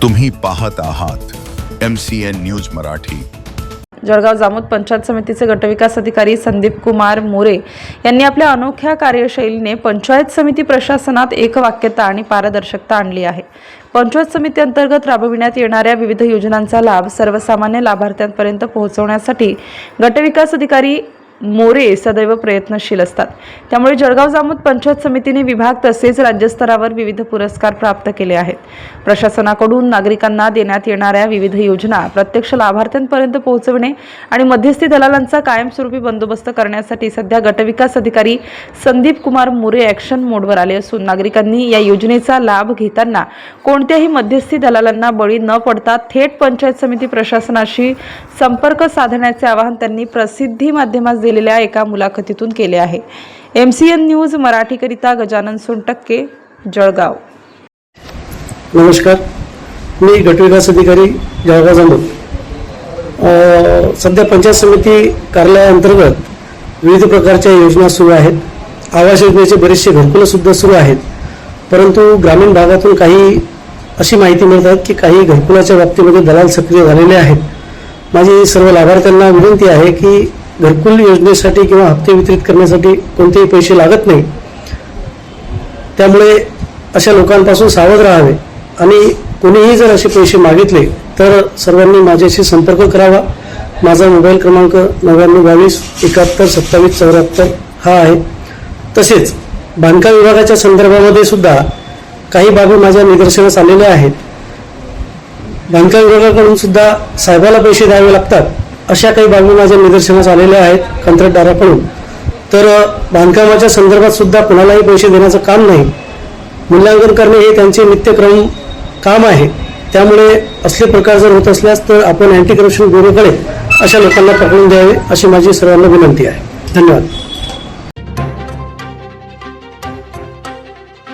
तुम्ही पाहत आहात MCN न्यूज मराठी। जळगाव जामोद पंचायत समितीचे गटविकास अधिकारी संदीप कुमार मोरे यांनी आपल्या अनोख्या कार्यशैलीने पंचायत समिती प्रशासनात एकवाक्यता आणि पारदर्शकता आणली आहे। पंचायत समिती अंतर्गत राबविण्यात येणाऱ्या विविध योजनांचा लाभ सर्वसामान्य लाभार्थ्यांपर्यंत पोहोचवण्यासाठी गटविकास अधिकारी मोरे सदैव प्रयत्नशील असतात। त्यामुळे जळगाव जामोद पंचायत समितीने विभाग तसेच राज्यस्तरावर विविध पुरस्कार प्राप्त केले आहेत। प्रशासनाकडून नागरिकांना देण्यात येणाऱ्या विविध योजना प्रत्यक्ष लाभार्थ्यांपर्यंत पोहोचवणे आणि मध्यस्थी दलालांचा कायमस्वरूपी बंदोबस्त करण्यासाठी सध्या गटविकास अधिकारी संदीप कुमार मोरे ॲक्शन मोडवर आले असून नागरिकांनी या योजनेचा लाभ घेताना कोणत्याही मध्यस्थी दलालांना बळी न पडता थेट पंचायत समिती प्रशासनाशी संपर्क साधण्याचे आवाहन त्यांनी प्रसिद्धी माध्यमात दिलेल्या एका मुलाखतीतून केले आहे। MCN न्यूज मराठीकरिता गजानन सोनटक्के, जळगाव। नमस्कार, मी गटविकास अधिकारी जळगाव जामोद। सध्या पंचायत समिती कार्यालयाअंतर्गत विविध प्रकारच्या योजना सुरू आहेत। आवास योजनेचे बरेचसे घरकुलं सुद्धा सुरू आहेत, परंतु ग्रामीण भागातून काही अशी माहिती मिळतात की काही घरकुलाच्या बाबतीमध्ये दलाल सक्रिय झालेले आहेत। माझी सर्व लाभार्थ्यांना विनंती आहे की घरकुल योजनेसाठी किंवा हप्ते वितरित करण्यासाठी कोणतेही पैसे लागत नाही, त्यामुळे अशा लोकांपासून सावध राहावे आणि कोणीही जर असे पैसे मागितले तर सर्वांनी माझ्याशी संपर्क करावा। माझा मोबाईल क्रमांक 9922 71 27 74 हा आहे। तसेच बांधकाम विभागाच्या संदर्भामध्ये सुद्धा काही बाबी माझ्या निदर्शनास आलेल्या आहेत। बांधकाम विभागाकडून सुद्धा साहेबाला पैसे द्यावे लागतात, अशा काही बाबी माझ्या निदर्शनास आलेल्या आहेत कंत्राटदाराकडून। तर बांधकामाच्या संदर्भात सुद्धा कोणालाही पैसे देण्याचं काम नाही, मूल्यांकन करणे हे त्यांचे नित्यक्रम काम आहे। त्यामुळे असले प्रकार जर होत असल्यास तर आपण अँटी करप्शन ब्युरोकडे अशा लोकांना पकडून द्यावे अशी माझी सर्वांना विनंती आहे। धन्यवाद।